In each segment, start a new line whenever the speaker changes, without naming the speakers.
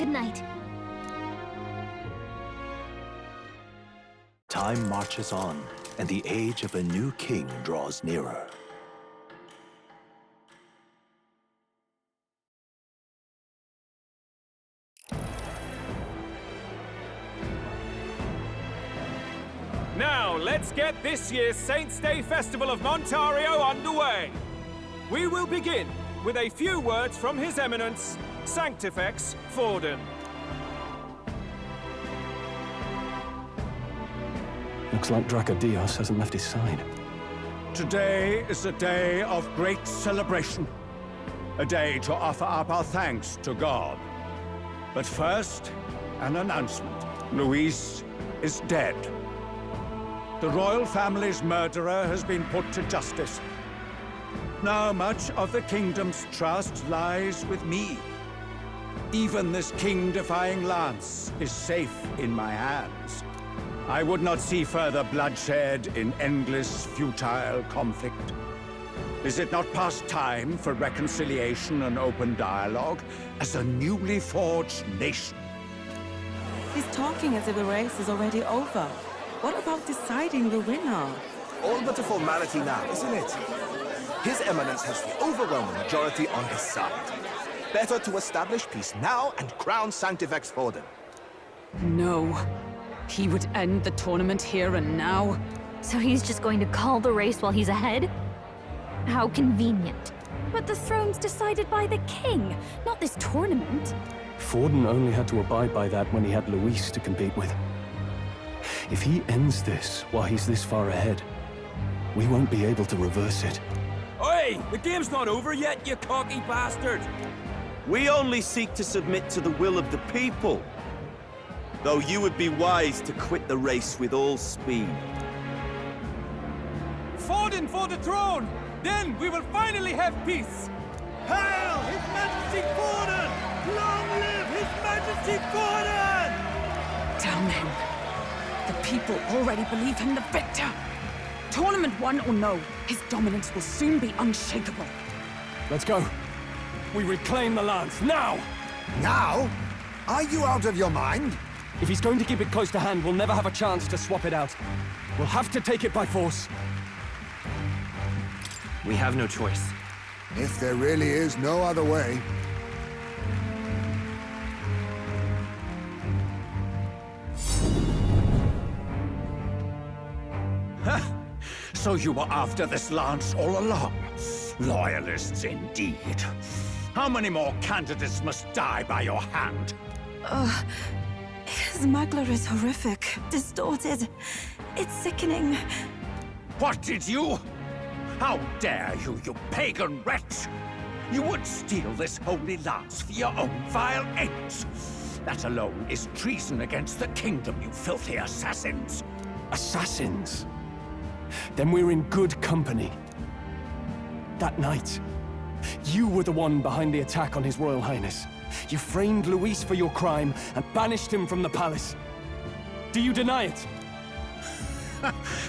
Good night.
Time marches on, and the age of a new king draws nearer.
Now, let's get this year's Saints' Day Festival of Montario underway. We will begin with a few words from His Eminence, Sanctifex Forden.
Looks like Dracodios hasn't left his side.
Today is a day of great celebration. A day to offer up our thanks to God. But first, an announcement. Luis is dead. The royal family's murderer has been put to justice. Now much of the kingdom's trust lies with me. Even this king-defying lance is safe in my hands. I would not see further bloodshed in endless, futile conflict. Is it not past time for reconciliation and open dialogue as a newly forged nation?
He's talking as if the race is already over. What about deciding the winner?
All but a formality now, isn't it? His Eminence has the overwhelming majority on his side. Better to establish peace now and crown Sanctifex Forden.
No. He would end the tournament here and now.
So he's just going to call the race while he's ahead? How convenient. But the throne's decided by the king, not this tournament.
Forden only had to abide by that when he had Luis to compete with. If he ends this while he's this far ahead, we won't be able to reverse it.
Oi! The game's not over yet, you cocky bastard!
We only seek to submit to the will of the people. Though you would be wise to quit the race with all speed.
Forden for the throne! Then we will finally have peace! Hail His Majesty Forden! Long live His Majesty Forden!
Damn him. The people already believe him the victor. Tournament won or no, his dominance will soon be unshakable.
Let's go. We reclaim the lance, now!
Now? Are you out of your mind?
If he's going to keep it close to hand, we'll never have a chance to swap it out. We'll have to take it by force.
We have no choice.
If there really is no other way.
So you were after this lance all along? Loyalists indeed. How many more candidates must die by your hand?
His magler is horrific, distorted. It's sickening.
What did you? How dare you, you pagan wretch! You would steal this holy lance for your own vile ends. That alone is treason against the kingdom, you filthy assassins.
Assassins? Then we're in good company. That night, you were the one behind the attack on His Royal Highness. You framed Luis for your crime and banished him from the palace. Do you deny it?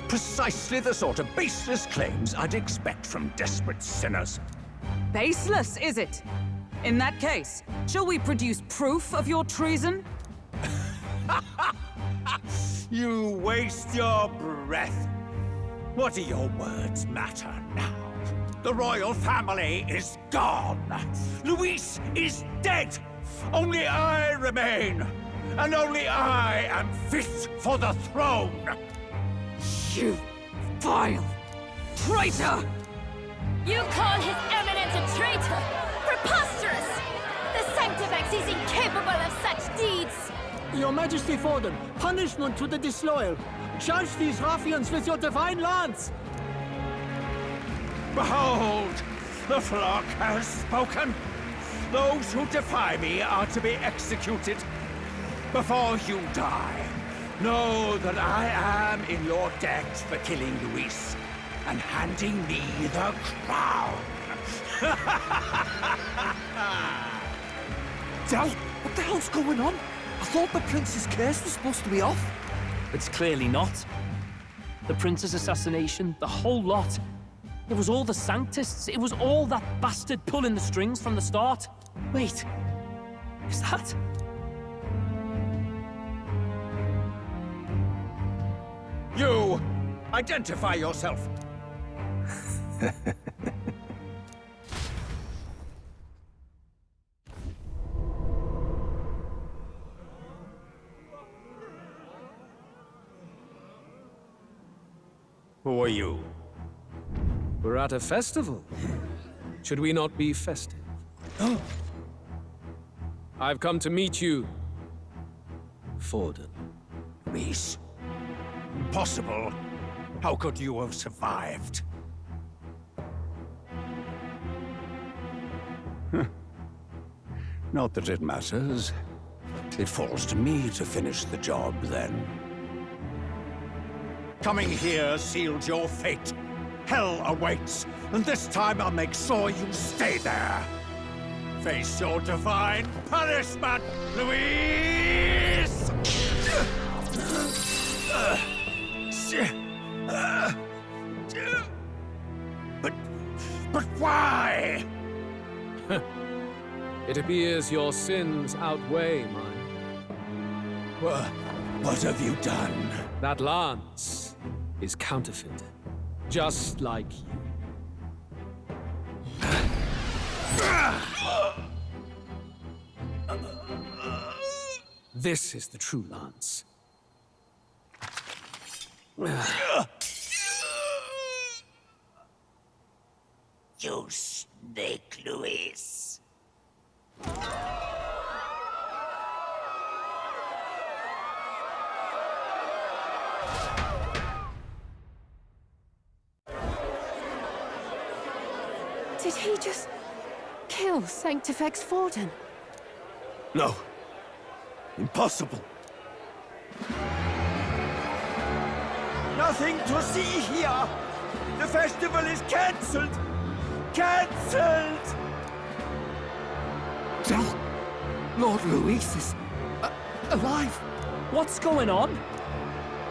Precisely the sort of baseless claims I'd expect from desperate sinners.
Baseless, is it? In that case, shall we produce proof of your treason?
You waste your breath. What do your words matter now? The royal family is gone. Luis is dead. Only I remain. And only I am fit for the throne.
You vile traitor!
You call His Eminence a traitor? Preposterous! The Sanctifex is incapable of such deeds!
Your Majesty Forden, punishment to the disloyal. Judge these ruffians with your divine lance!
Behold, the flock has spoken. Those who defy me are to be executed. Before you die, know that I am in your debt for killing Luis and handing me the crown.
Del, what the hell's going on? I thought the prince's curse was supposed to be off.
It's clearly not. The prince's assassination, the whole lot. It was all the Sanctists. It was all that bastard pulling the strings from the start. Wait, is that
You! Identify yourself! Who are you?
We're at a festival. Should we not be festive? I've come to meet you, Forden.
Rhys. Impossible. How could you have survived? Not that it matters. It falls to me to finish the job, then. Coming here sealed your fate. Hell awaits, and this time I'll make sure you stay there. Face your divine punishment, Louise! But why?
It appears your sins outweigh mine.
What have you done?
That lance is counterfeit, just like you. This is the true lance.
You snake, Louise.
Did he just kill Sanctifex Forden?
No. Impossible.
Nothing to see here! The festival is cancelled! Cancelled!
Lord Louis is alive.
What's going on?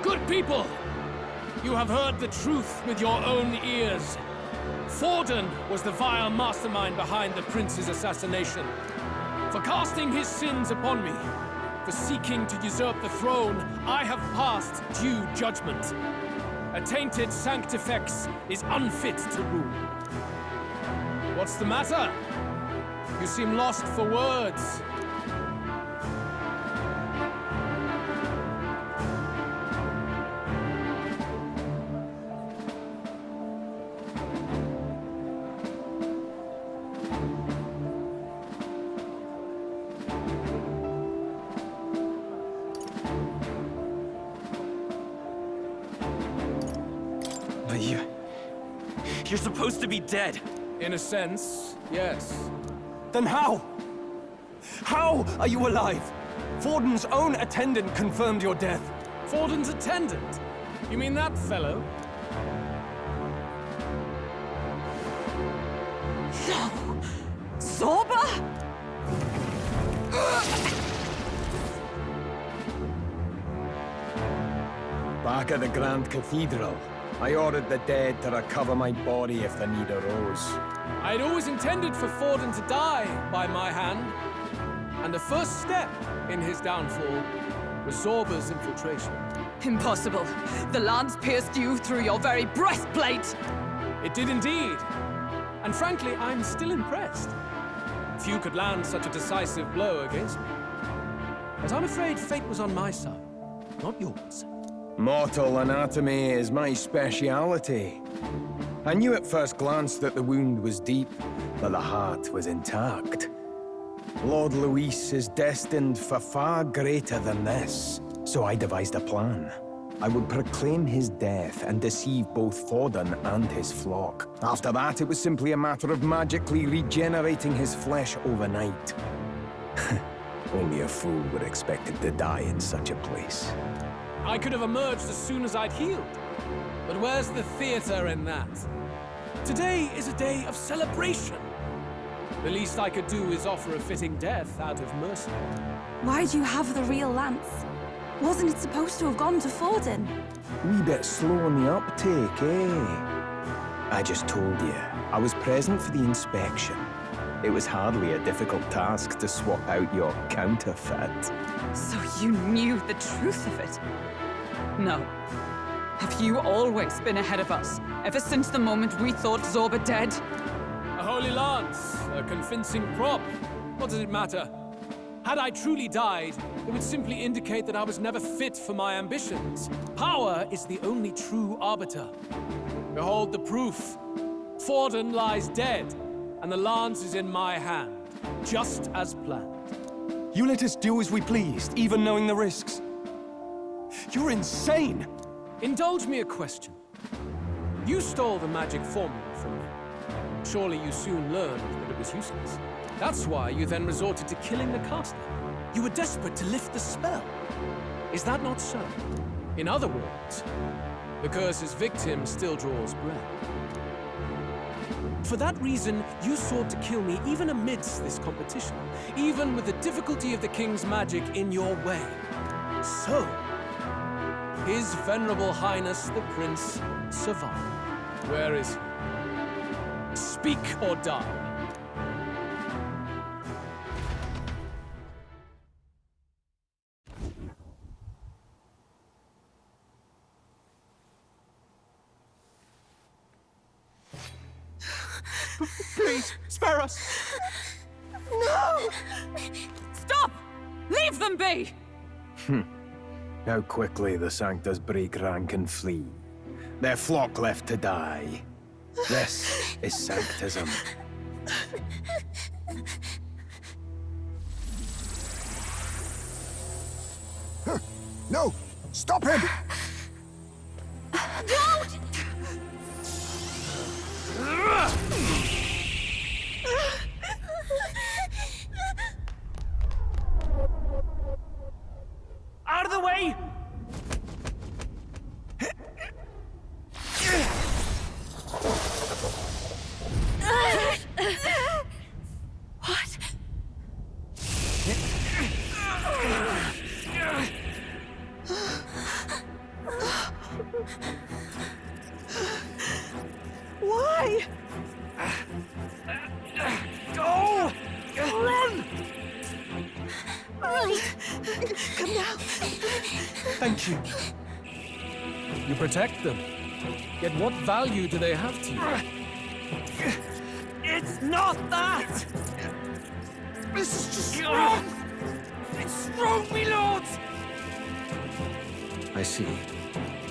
Good people! You have heard the truth with your own ears. Forden was the vile mastermind behind the prince's assassination. For casting his sins upon me, for seeking to usurp the throne, I have passed due judgment. A tainted Sanctifex is unfit to rule. What's the matter? You seem lost for words.
But you're supposed to be dead.
In a sense, yes.
Then how? How are you alive? Forden's own attendant confirmed your death.
Forden's attendant? You mean that fellow?
No! Zorba?
Back at the Grand Cathedral, I ordered the dead to recover my body if the need arose.
I'd always intended for Forden to die by my hand. And the first step in his downfall was Zorba's infiltration.
Impossible. The lance pierced you through your very breastplate!
It did indeed. And frankly, I'm still impressed. Few could land such a decisive blow against me. But I'm afraid fate was on my side, not yours.
Mortal anatomy is my speciality. I knew at first glance that the wound was deep, but the heart was intact. Lord Louis is destined for far greater than this, so I devised a plan. I would proclaim his death and deceive both Forden and his flock. After that, it was simply a matter of magically regenerating his flesh overnight. Only a fool would expect him to die in such a place.
I could have emerged as soon as I'd healed. But where's the theater in that? Today is a day of celebration. The least I could do is offer a fitting death out of mercy.
Why do you have the real lance? Wasn't it supposed to have gone to Forden?
Wee bit slow on the uptake, eh? I just told you, I was present for the inspection. It was hardly a difficult task to swap out your counterfeit.
So you knew the truth of it? No. Have you always been ahead of us? Ever since the moment we thought Zorba dead?
A holy lance, a convincing prop. What does it matter? Had I truly died, it would simply indicate that I was never fit for my ambitions. Power is the only true arbiter. Behold the proof. Forden lies dead, and the lance is in my hand, just as planned.
You let us do as we pleased, even knowing the risks. You're insane!
Indulge me a question. You stole the magic formula from me. Surely you soon learned that it was useless. That's why you then resorted to killing the caster. You were desperate to lift the spell. Is that not so? In other words, the curse's victim still draws breath. For that reason, you sought to kill me even amidst this competition, even with the difficulty of the king's magic in your way. So, His Venerable Highness the Prince survived. Where is he? Speak or die.
Please, spare us!
No! Stop! Leave them be!
How quickly the Sanctus break rank and flee. Their flock left to die. This is Sanctism.
No! Stop him!
Don't!
Out of the way!
What?
Why?
Go! Run!
Right. Come now.
Thank you.
You protect them. Yet what value do they have to you? It's not that! This is just wrong! It's wrong, me lords!
I see.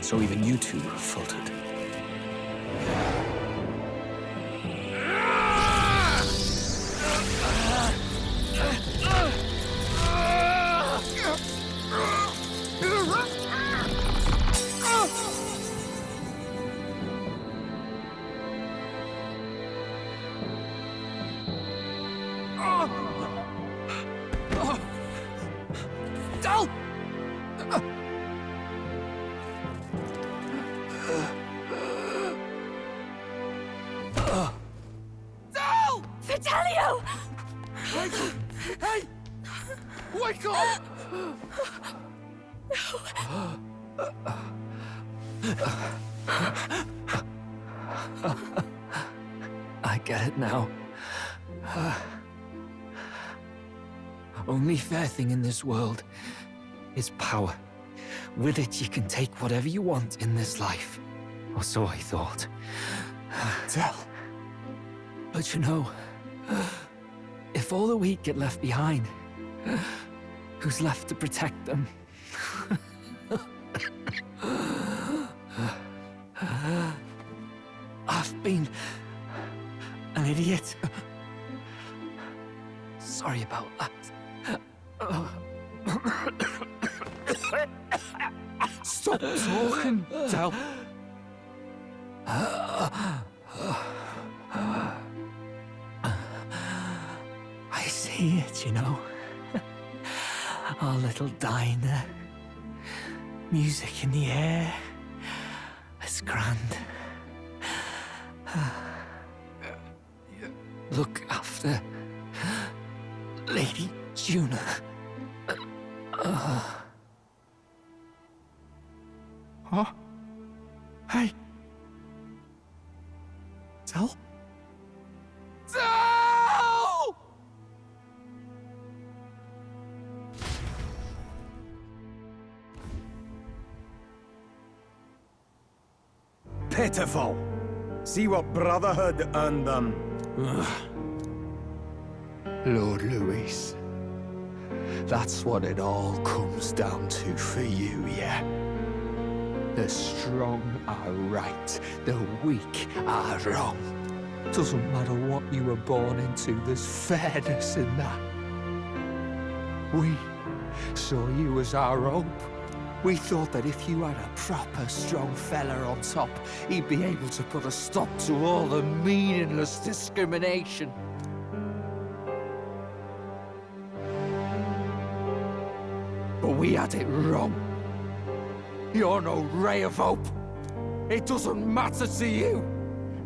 So even you two faltered.
Dal! Dal!
Fidelio!
Hey! Wake up!
I get it now. Only fair thing in this world is power. With it, you can take whatever you want in this life. Or so I thought.
Tell.
But you know, if all the weak get left behind, who's left to protect them? I've been an idiot. Sorry about that.
Stop talking, Dal.
I see it, you know. Our little diner. Music in the air. It's grand. Look after Lady Juna.
Huh? Hey. Tell?
Dal!
Pitiful. See what Brotherhood earned them.
Lord Louis. That's what it all comes down to for you, yeah? The strong are right, the weak are wrong. Doesn't matter what you were born into, there's fairness in that. We saw you as our hope. We thought that if you had a proper strong fella on top, he'd be able to put a stop to all the meaningless discrimination. But we had it wrong. You're no ray of hope. It doesn't matter to you.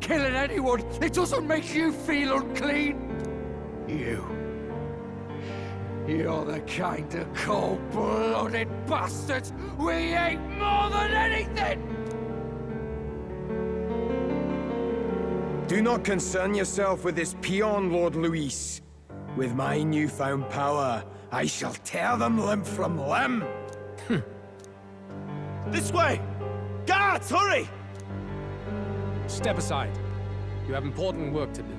Killing anyone, it doesn't make you feel unclean. You're the kind of cold-blooded bastards we hate more than anything!
Do not concern yourself with this peon, Lord Louis. With my newfound power, I shall tear them limb from limb.
This way! Guards, hurry!
Step aside. You have important work to do.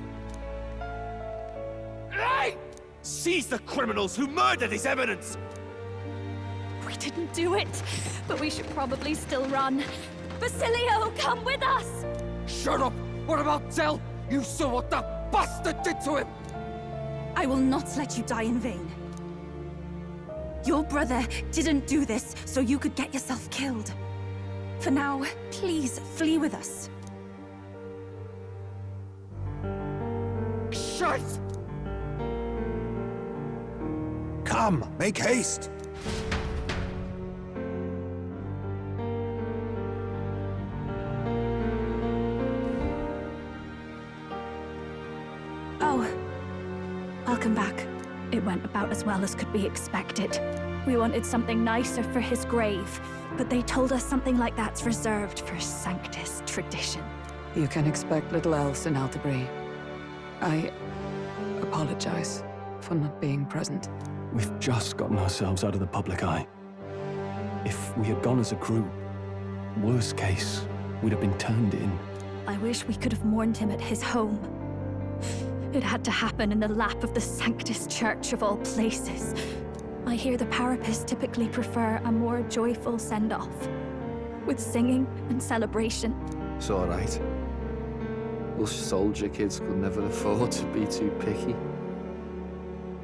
Hey! Seize the criminals who murdered His Eminence!
We didn't do it, but we should probably still run. Basilio, come with us!
Shut up! What about Del? You saw what that bastard did to him!
I will not let you die in vain. Your brother didn't do this so you could get yourself killed. For now, please flee with us.
Shite!
Come, make haste!
Oh, welcome back.
It went about as well as could be expected. We wanted something nicer for his grave, but they told us something like that's reserved for Sanctus tradition.
You can expect little else in Altabri. I apologize for not being present.
We've just gotten ourselves out of the public eye. If we had gone as a group, worst case, we'd have been turned in.
I wish we could have mourned him at his home. It had to happen in the lap of the Sanctus Church of all places. I hear the Parapists typically prefer a more joyful send-off, with singing and celebration.
It's all right. Us soldier kids could never afford to be too picky.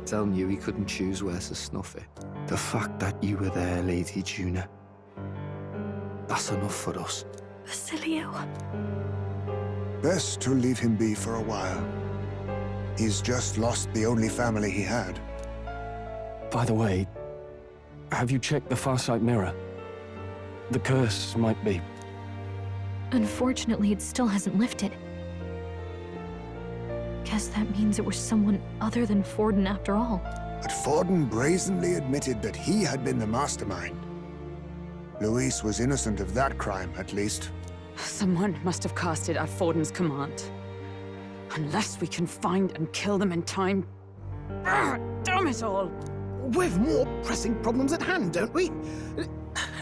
Del knew he couldn't choose where to snuff it. The fact that you were there, Lady Juna, that's enough for us.
Basilio.
Best to leave him be for a while. He's just lost the only family he had.
By the way, have you checked the Farsight mirror? The curse might be...
Unfortunately, it still hasn't lifted. Guess that means it was someone other than Forden after all.
But Forden brazenly admitted that he had been the mastermind. Louis was innocent of that crime, at least.
Someone must have cast it at Forden's command. Unless we can find and kill them in time... Damn it all!
We've more pressing problems at hand, don't we?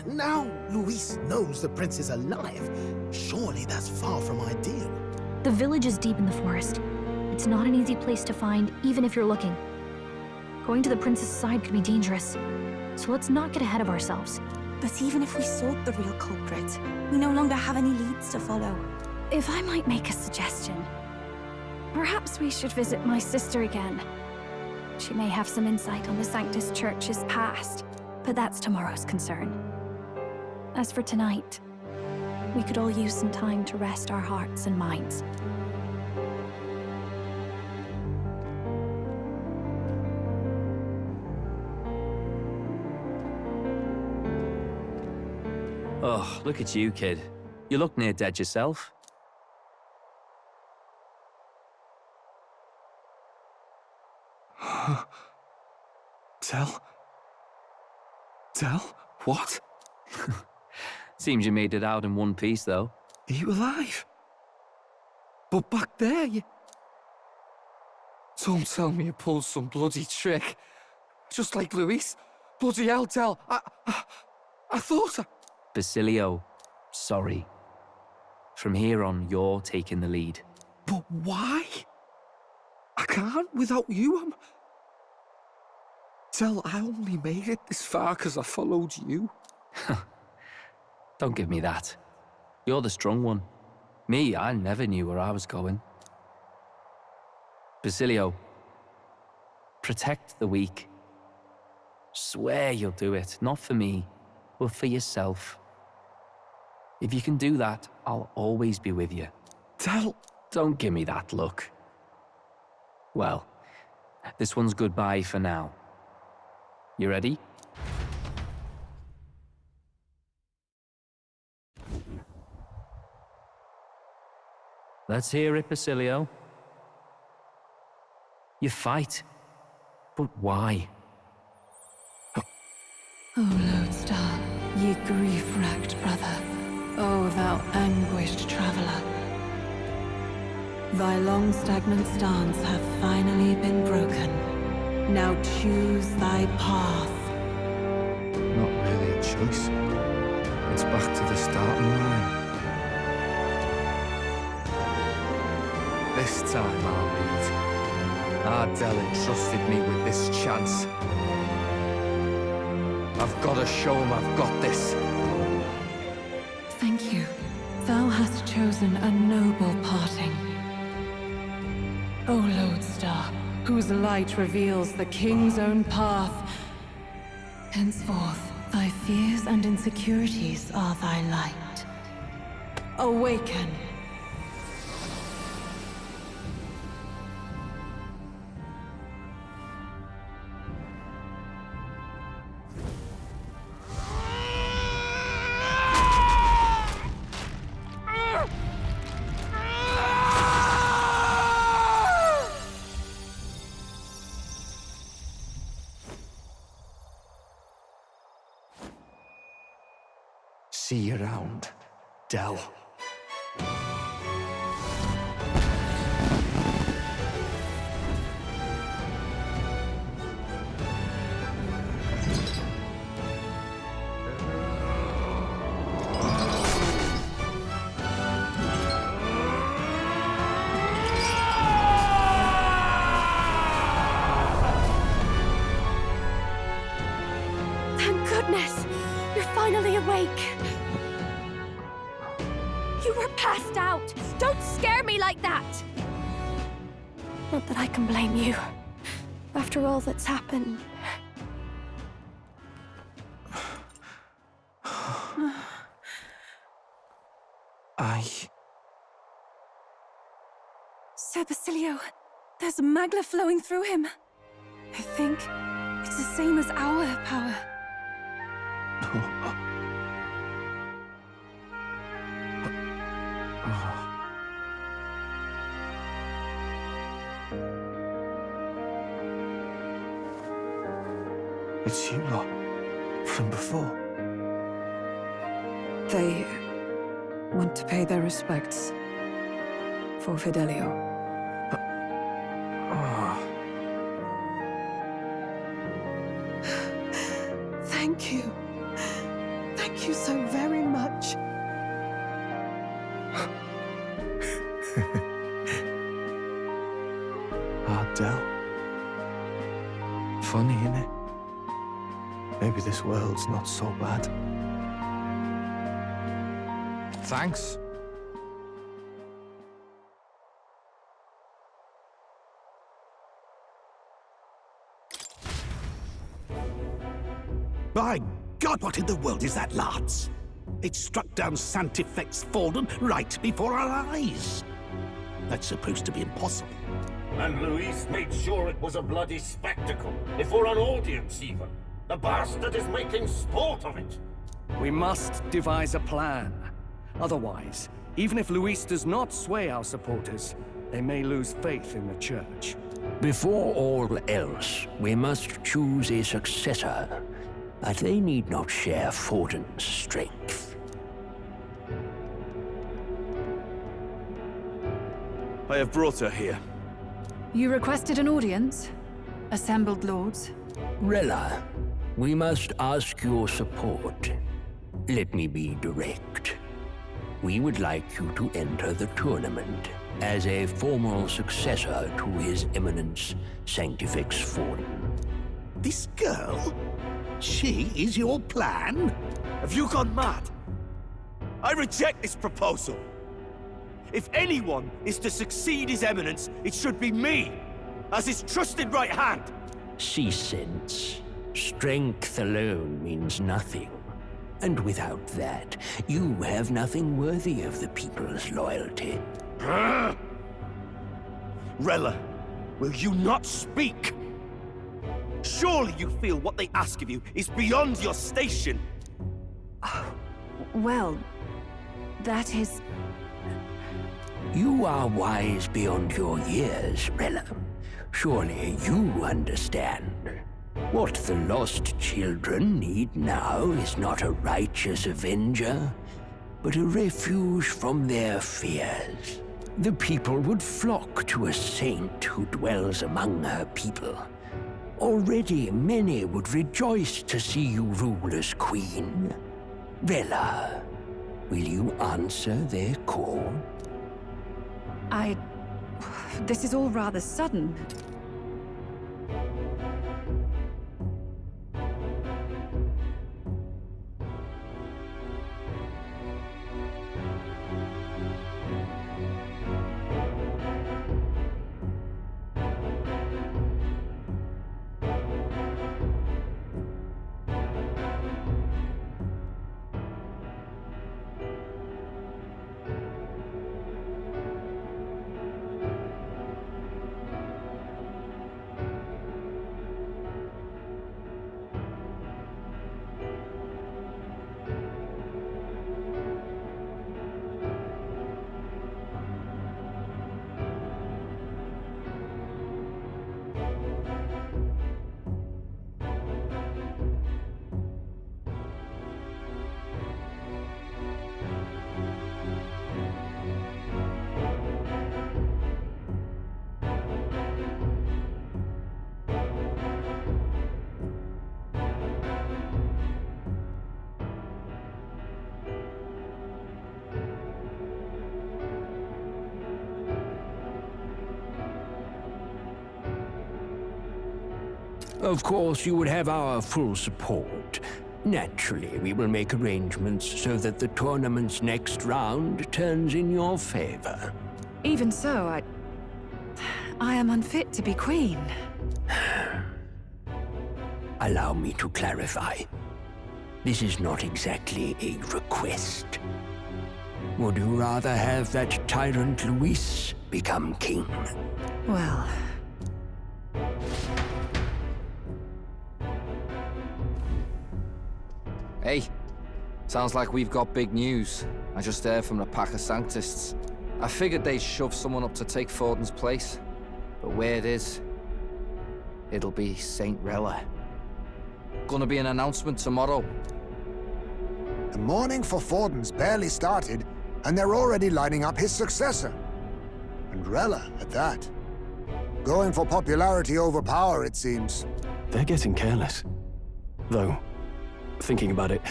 Now Louis knows the prince is alive. Surely that's far from ideal.
The village is deep in the forest. It's not an easy place to find, even if you're looking. Going to the prince's side could be dangerous. So let's not get ahead of ourselves.
But even if we sought the real culprit, we no longer have any leads to follow.
If I might make a suggestion, perhaps we should visit my sister again. She may have some insight on the Sanctus Church's past, but that's tomorrow's concern. As for tonight, we could all use some time to rest our hearts and minds.
Oh, look at you, kid. You look near dead yourself.
Del? What?
Seems you made it out in one piece, though.
Are you alive? But back there, you... Don't tell me you pulled some bloody trick. Just like Louis. Bloody hell, Del. I thought I...
Basilio, sorry. From here on, you're taking the lead.
But why? I can't without you. Tell, I only made it this far because I followed you.
Don't give me that. You're the strong one. Me, I never knew where I was going. Basilio, protect the weak. Swear you'll do it, not for me, but for yourself. If you can do that, I'll always be with you.
Tell...
Don't give me that look. Well, this one's goodbye for now. You ready? Let's hear it, Basilio. You fight, but why?
O Lodestar, ye grief-racked brother, O thou anguished traveler. Thy long stagnant stance hath finally been broken. Now choose thy path.
Not really a choice. It's back to the starting line. This time I'll lead. Ardell entrusted me with this chance. I've got to show him I've got this.
Thank you. Thou hast chosen a noble parting. O Lodestar, whose light reveals the king's own path. Henceforth, thy fears and insecurities are thy light. Awaken.
See you around, Dell.
Thank goodness! You're finally awake! You were passed out! Don't scare me like that! Not that I can blame you. After all that's happened.
Sir Basilio, there's magla flowing through him. I think it's the same as our power.
It's you lot, from before.
They want to pay their respects for Fidelio.
Thank you. Thank you so very much.
Ardell. Funny, innit? Maybe this world's not so bad. Thanks.
By God, what in the world is that, lads? It struck down Santifex Fallen right before our eyes. That's supposed to be impossible.
And Luis made sure it was a bloody spectacle, before an audience even. The bastard is making sport of it.
We must devise a plan. Otherwise, even if Luis does not sway our supporters, they may lose faith in the church.
Before all else, we must choose a successor. But they need not share Forden's strength.
I have brought her here.
You requested an audience? Assembled lords?
Rella, we must ask your support. Let me be direct. we would like you to enter the tournament as a formal successor to His Eminence Sanctifex Forden.
This girl? She is your plan?
Have you gone mad? I reject this proposal. If anyone is to succeed His Eminence, it should be me, as his trusted right hand.
Cease sense. Strength alone means nothing. And without that, you have nothing worthy of the people's loyalty.
Rella, will you not speak? Surely you feel what they ask of you is beyond your station.
Well, that is...
You are wise beyond your years, Rella. Surely you understand. What the lost children need now is not a righteous avenger, but a refuge from their fears. The people would flock to a saint who dwells among her people. Already many would rejoice to see you rule as queen. Rella, will you answer their call?
This is all rather sudden.
Of course, you would have our full support. Naturally, we will make arrangements so that the tournament's next round turns in your favor.
Even so, I am unfit to be queen.
Allow me to clarify. This is not exactly a request. Would you rather have that tyrant Luis become king?
Well...
Hey, sounds like we've got big news. I just heard from the pack of Sanctists. I figured they'd shove someone up to take Forden's place. But where it is, it'll be Saint Rella. Gonna be an announcement tomorrow.
The mourning for Forden's barely started, and they're already lining up his successor. And Rella, at that. Going for popularity over power, it seems.
They're getting careless. Though, thinking about it,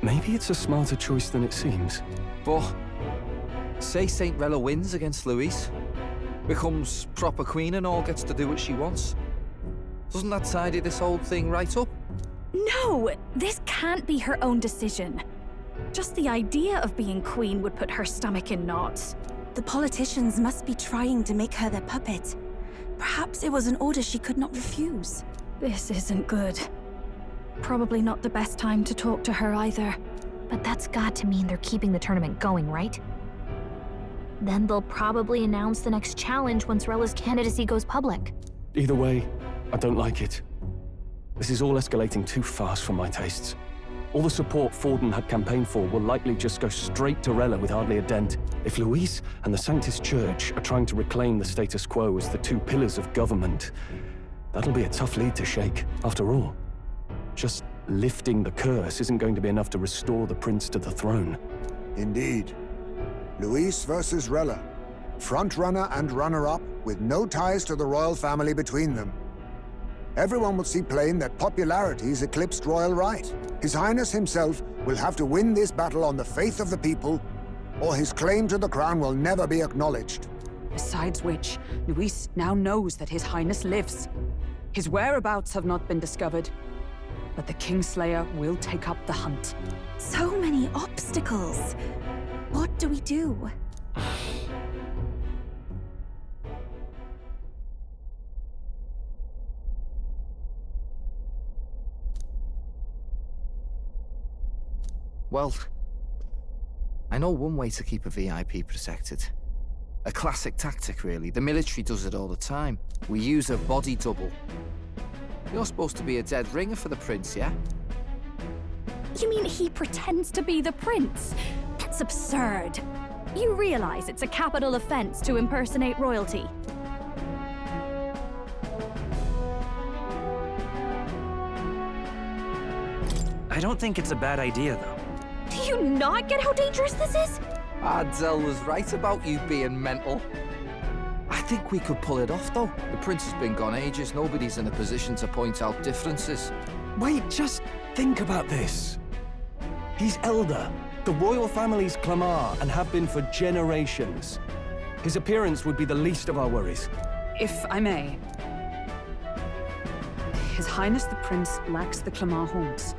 maybe it's a smarter choice than it seems.
But, say Saint Rella wins against Luis, becomes proper queen and all gets to do what she wants. Doesn't that tidy this whole thing right up?
No! This can't be her own decision. Just the idea of being queen would put her stomach in knots.
The politicians must be trying to make her their puppet. Perhaps it was an order she could not refuse.
This isn't good. Probably not the best time to talk to her either.
But that's got to mean they're keeping the tournament going, right? Then they'll probably announce the next challenge once Rella's candidacy goes public.
Either way, I don't like it. This is all escalating too fast for my tastes. All the support Forden had campaigned for will likely just go straight to Rella with hardly a dent. If Luis and the Sanctus Church are trying to reclaim the status quo as the two pillars of government, that'll be a tough lead to shake. After all, just lifting the curse isn't going to be enough to restore the prince to the throne.
Indeed. Luis versus Rella. Front-runner and runner-up, with no ties to the royal family between them. Everyone will see plain that popularity's eclipsed royal right. His Highness himself will have to win this battle on the faith of the people or his claim to the crown will never be acknowledged.
Besides which, Luis now knows that His Highness lives. His whereabouts have not been discovered, but the Kingslayer will take up the hunt.
So many obstacles. What do we do?
Well, I know one way to keep a VIP protected. A classic tactic, really. The military does it all the time. We use a body double. You're supposed to be a dead ringer for the prince, yeah?
You mean he pretends to be the prince? That's absurd. You realize it's a capital offense to impersonate royalty.
I don't think it's a bad idea, though.
Do you not get how dangerous this is?
Ardell was right about you being mental. I think we could pull it off, though. The prince has been gone ages. Nobody's in a position to point out differences.
Wait, just think about this. He's elder. The royal family's Clamar and have been for generations. His appearance would be the least of our worries.
If I may. His Highness the Prince lacks the Clamar horns.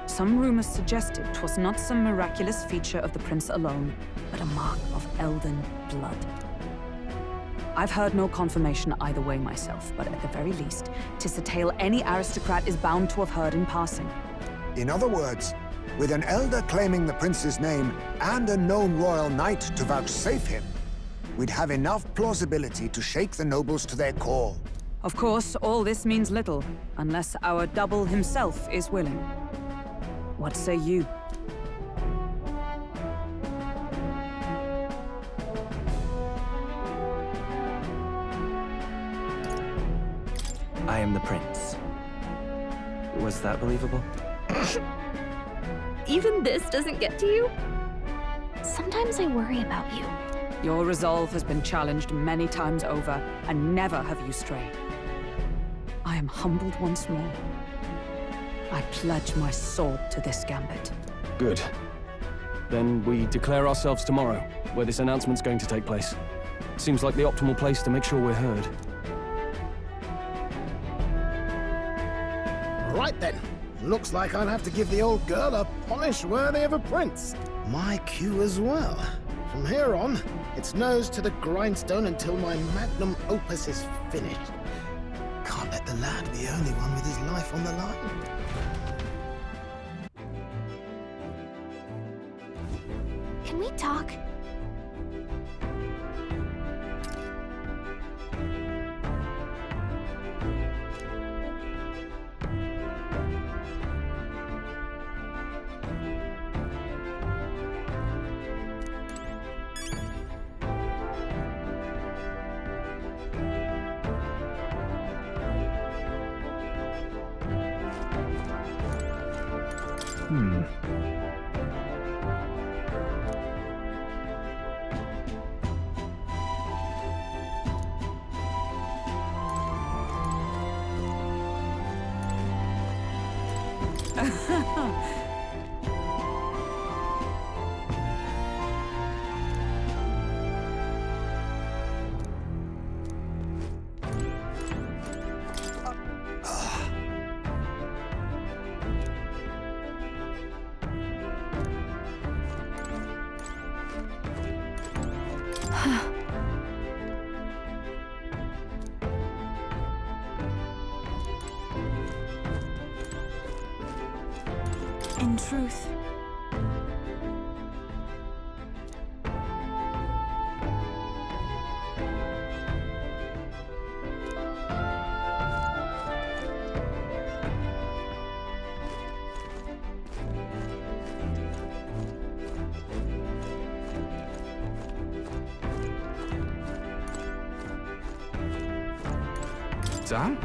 Some rumors suggested 'twas not some miraculous feature of the prince alone, but a mark of elden blood. I've heard no confirmation either way myself, but at the very least, 'tis a tale any aristocrat is bound to have heard in passing.
In other words, with an elder claiming the prince's name and a known royal knight to vouchsafe him, we'd have enough plausibility to shake the nobles to their core.
Of course, all this means little, unless our double himself is willing. What say you?
I am the prince. Was that believable?
Even this doesn't get to you? Sometimes I worry about you.
Your resolve has been challenged many times over, and never have you strayed. I am humbled once more. I pledge my sword to this gambit.
Good. Then we declare ourselves tomorrow, where this announcement's going to take place. Seems like the optimal place to make sure we're heard.
Right then. Looks like I'll have to give the old girl a polish worthy of a prince. My cue as well. From here on, it's nose to the grindstone until my magnum opus is finished. Can't let the lad be the only one with his life on the line.
Can we talk?
In truth,
Dan?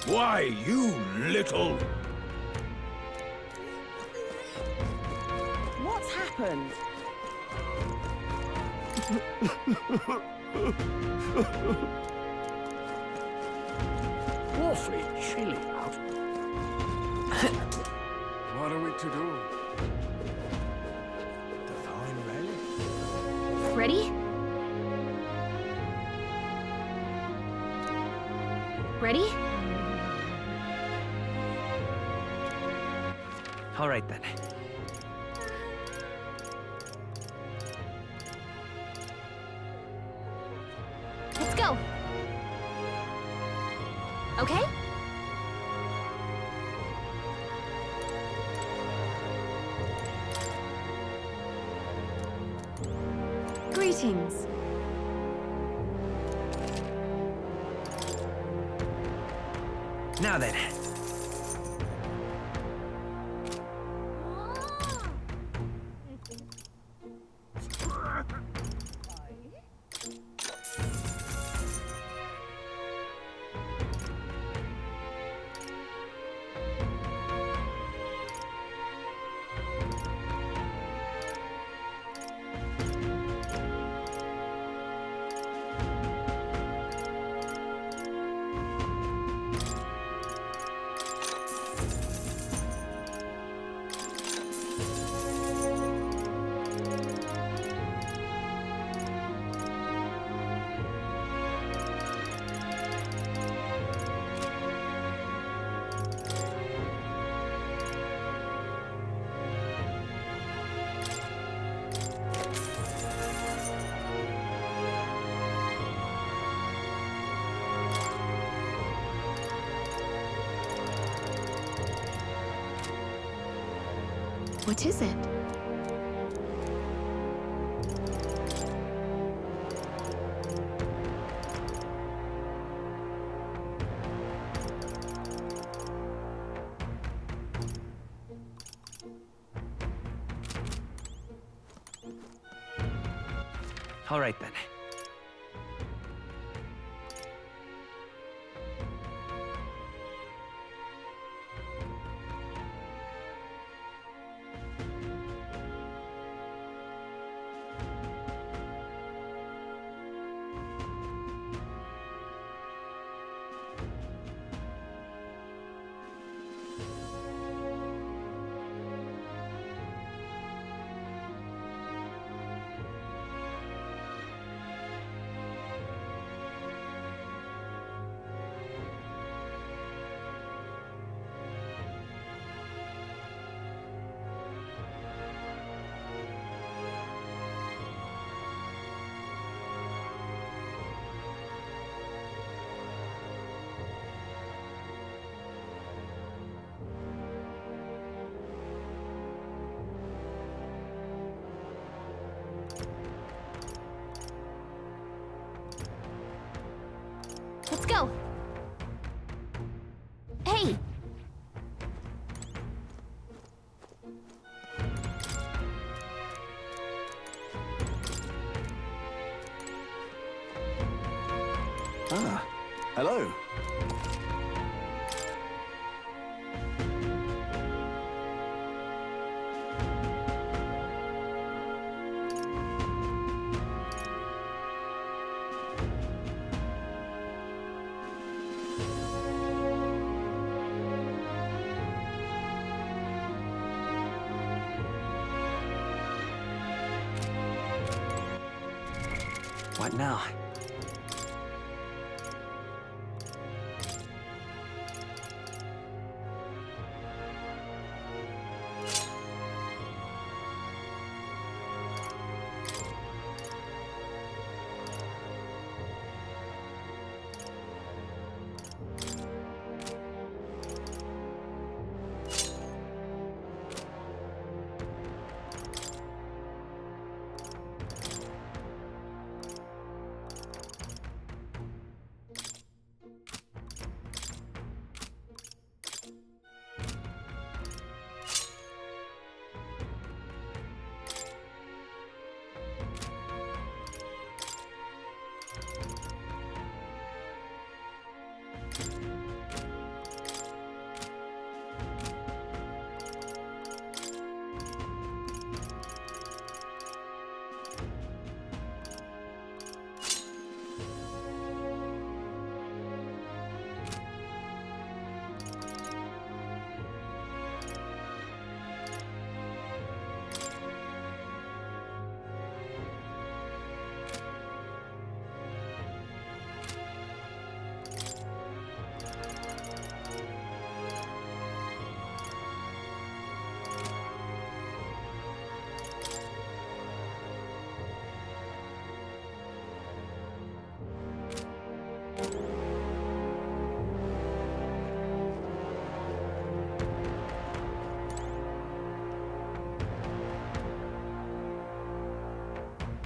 Why, you little...
What's happened?
Awfully chilly out.
What are we to do? Divine relic?
Ready? Ready?
All right then.
Let's go. Okay?
Greetings.
Now then.
What is it?
All right then.
Theo! Hey!
Ah, hello.
What now?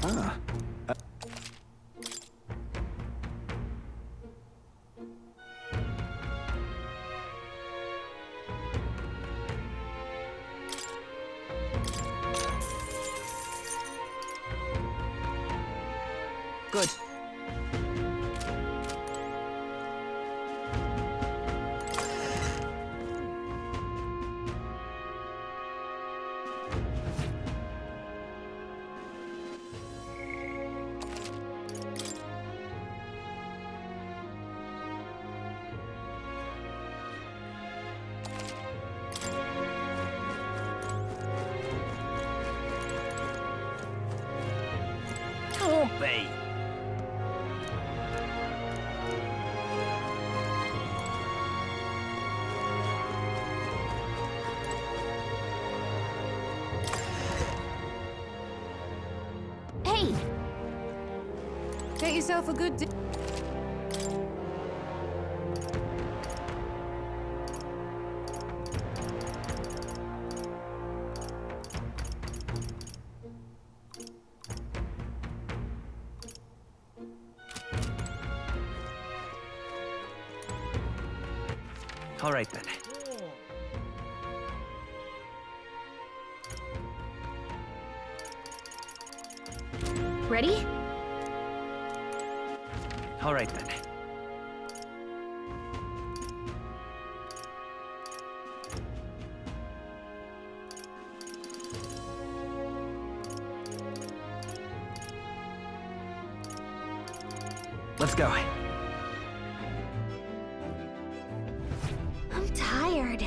Ah.
Good. Don't be.
Hey!
Get yourself a good
All right then.
Ready?
All right then. Let's go.
I'm tired.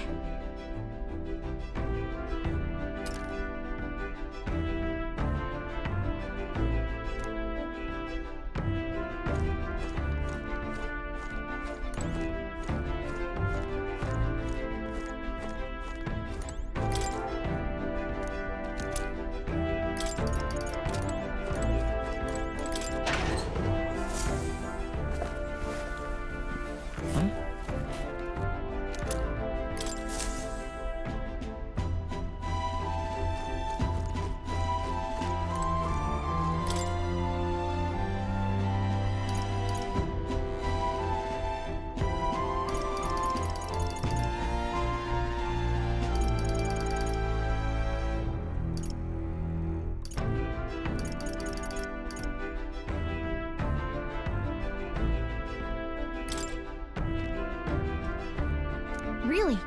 Really?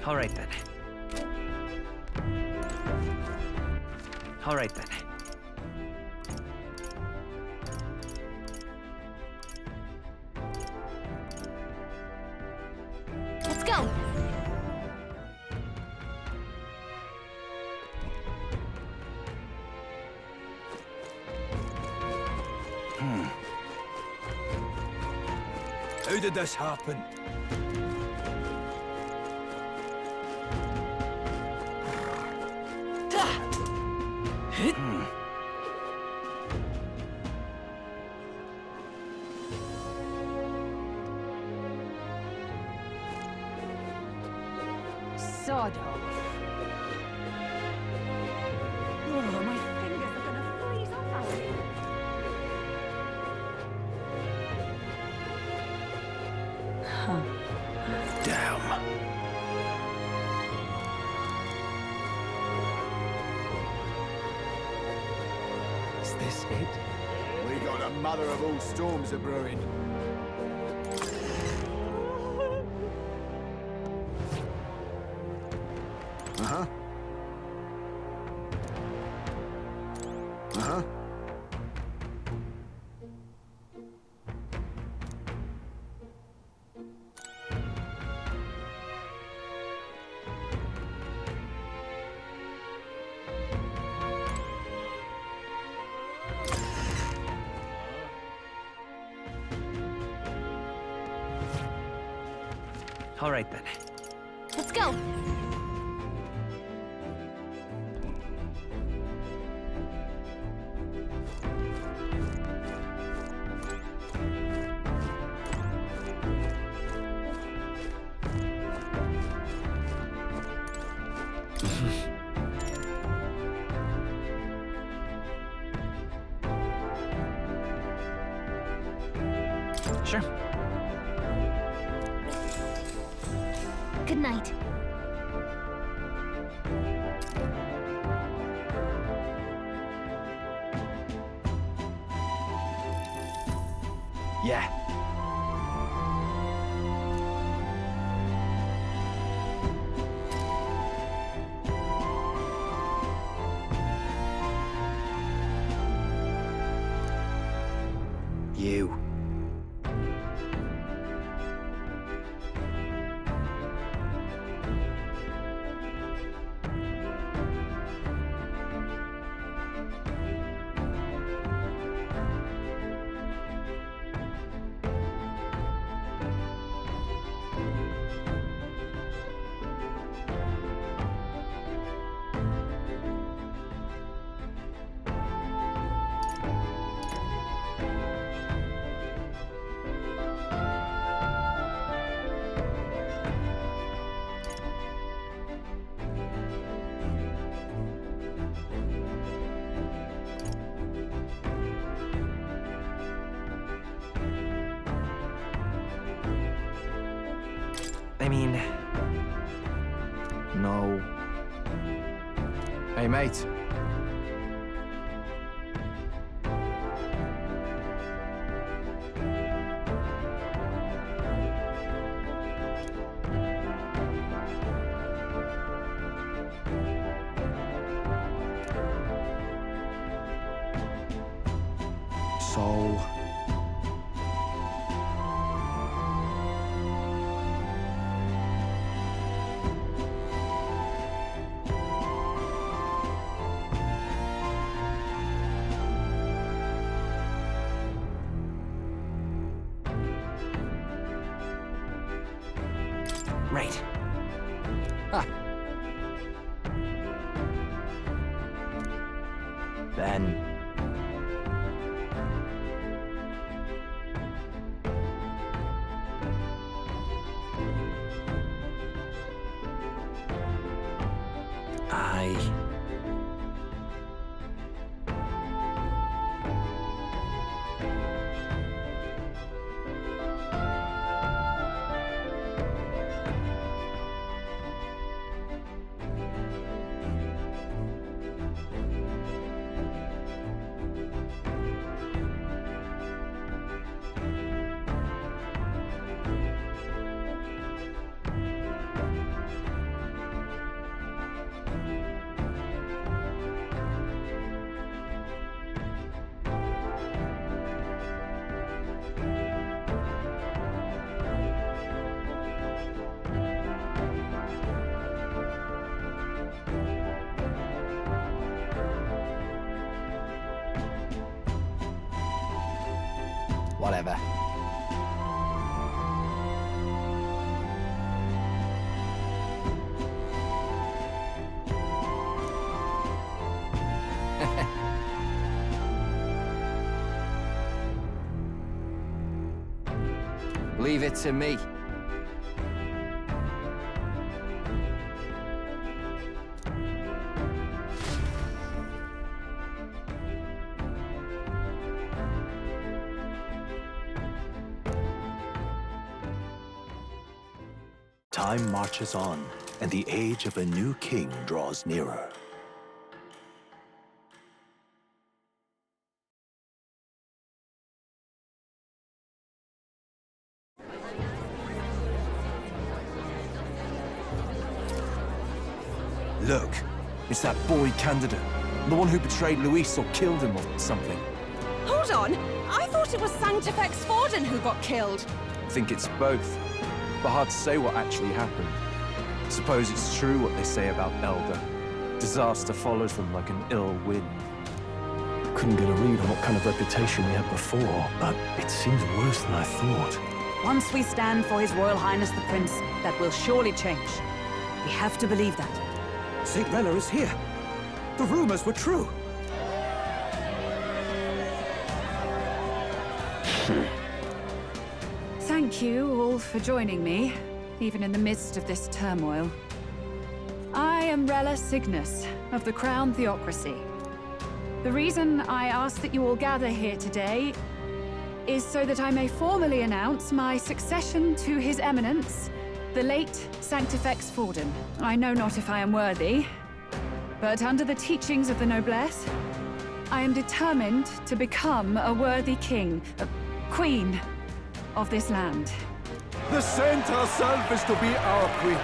All right then. All right then.
Let's go!
How did this happen?
Sod off. Oh, my fingers are gonna freeze off already. Huh.
Damn.
Is this it?
We got a mother of all storms a-brewing. Uh-huh. Uh-huh.
All right then.
Let's go!
Sure.
Good night.
Yeah. You. I mean... No.
Hey, mate.
So...
Right.
Ah. Then... Whatever.
Leave it to me.
Time marches on, and the age of a new king draws nearer.
Look, it's that boy candidate. The one who betrayed Luis or killed him or something.
Hold on! I thought it was Sanctifex Forden who got killed.
I think it's both. But hard to say what actually happened. Suppose it's true what they say about Elder. Disaster follows them like an ill wind. Couldn't get a read on what kind of reputation we had before, but it seems worse than I thought.
Once we stand for His Royal Highness the Prince, that will surely change. We have to believe that.
St. Rella is here. The rumors were true.
Thank you all for joining me, even in the midst of this turmoil. I am Rella Cygnus, of the Crown Theocracy. The reason I ask that you all gather here today is so that I may formally announce my succession to His Eminence, the late Sanctifex Forden. I know not if I am worthy, but under the teachings of the noblesse, I am determined to become a worthy king, a queen of this land.
The saint herself is to be our queen.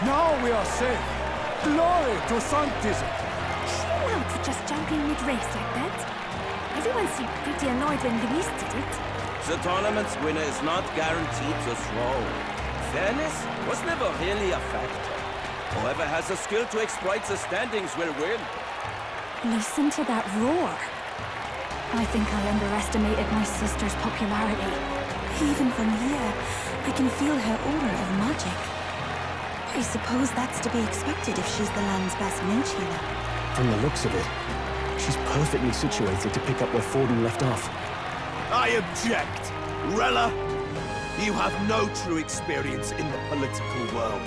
Now we are safe. Glory to Sanctism.
Chill out, just jumping mid-race like that. Everyone seemed pretty annoyed when Luis did it.
The tournament's winner is not guaranteed the throne. Fairness was never really a factor. Whoever has the skill to exploit the standings will win.
Listen to that roar. I think I underestimated my sister's popularity.
Even from here, I can feel her aura of magic. I suppose that's to be expected if she's the land's best mage healer.
From the looks of it, she's perfectly situated to pick up where Forden left off.
I object! Rella, you have no true experience in the political world.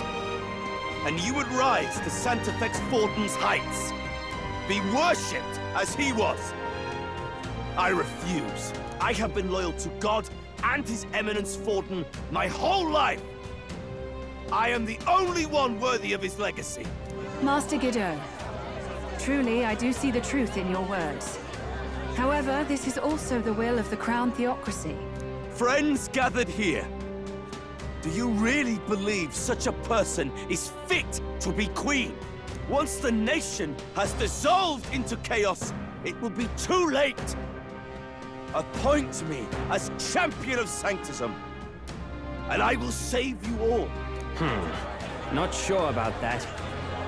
And you would rise to Sanctifex Forden's heights. Be worshipped as he was. I refuse. I have been loyal to God and His Eminence Forden my whole life. I am the only one worthy of his legacy.
Master Guido, truly I do see the truth in your words. However, this is also the will of the Crown Theocracy.
Friends gathered here, do you really believe such a person is fit to be queen? Once the nation has dissolved into chaos, it will be too late. Appoint me as champion of Sanctism, and I will save you all.
Not sure about that.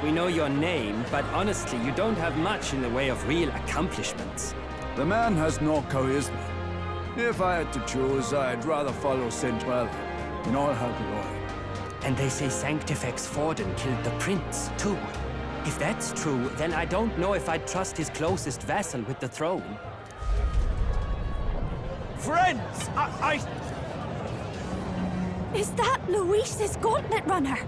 We know your name, but honestly, you don't have much in the way of real accomplishments.
The man has no charisma. If I had to choose, I'd rather follow St. Rella in all her glory.
And they say Sanctifex Forden killed the prince, too. If that's true, then I don't know if I'd trust his closest vassal with the throne.
Friends,
Is that Luis's Gauntlet Runner?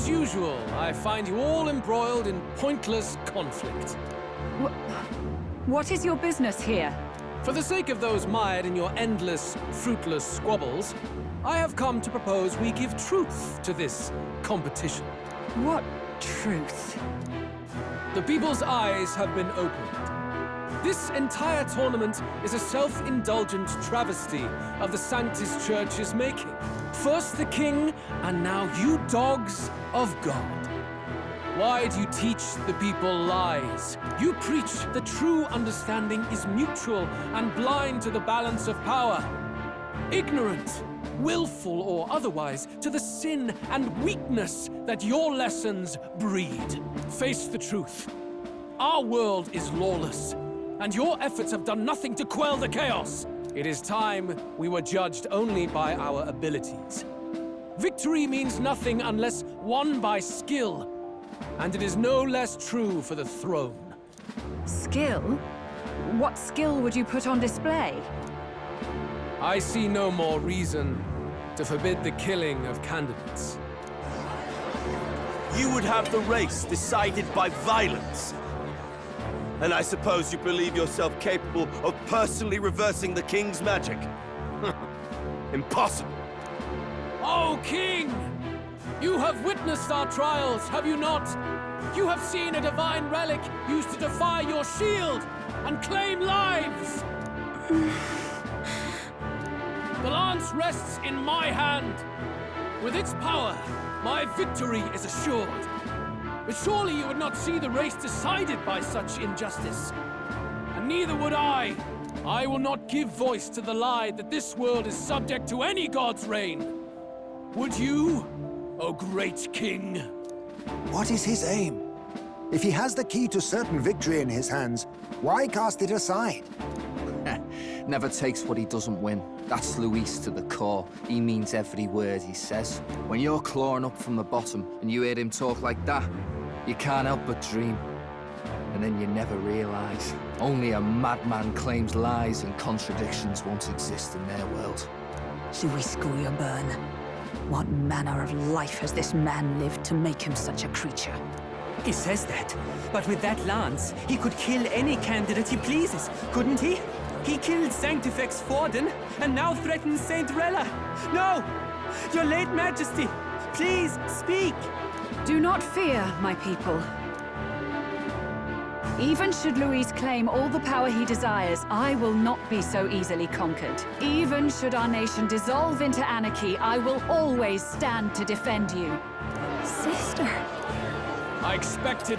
As usual, I find you all embroiled in pointless conflict.
What is your business here?
For the sake of those mired in your endless, fruitless squabbles, I have come to propose we give truth to this competition.
What truth?
The people's eyes have been opened. This entire tournament is a self-indulgent travesty of the Sanctus Church's making. First the king, and now you dogs of God. Why do you teach the people lies? You preach the true understanding is mutual and blind to the balance of power. Ignorant, willful or otherwise, to the sin and weakness that your lessons breed. Face the truth. Our world is lawless, and your efforts have done nothing to quell the chaos. It is time we were judged only by our abilities. Victory means nothing unless won by skill, and it is no less true for the throne.
Skill? What skill would you put on display?
I see no more reason to forbid the killing of candidates.
You would have the race decided by violence. And I suppose you believe yourself capable of personally reversing the king's magic? Impossible.
Oh, King! You have witnessed our trials, have you not? You have seen a divine relic used to defy your shield and claim lives! The lance rests in my hand. With its power, my victory is assured. But surely you would not see the race decided by such injustice. And neither would I. I will not give voice to the lie that this world is subject to any god's reign. Would you, O great king?
What is his aim? If he has the key to certain victory in his hands, why cast it aside?
Never takes what he doesn't win. That's Luis to the core. He means every word he says. When you're clawing up from the bottom and you hear him talk like that, you can't help but dream. And then you never realize. Only a madman claims lies and contradictions won't exist in their world.
Luis Guyaburn. What manner of life has this man lived to make him such a creature?
He says that, but with that lance, he could kill any candidate he pleases, couldn't he? He killed Sanctifex Forden, and now threatens Saint Rella. No! Your late Majesty, please, speak!
Do not fear, my people. Even should Luis claim all the power he desires, I will not be so easily conquered. Even should our nation dissolve into anarchy, I will always stand to defend you.
Sister.
I expected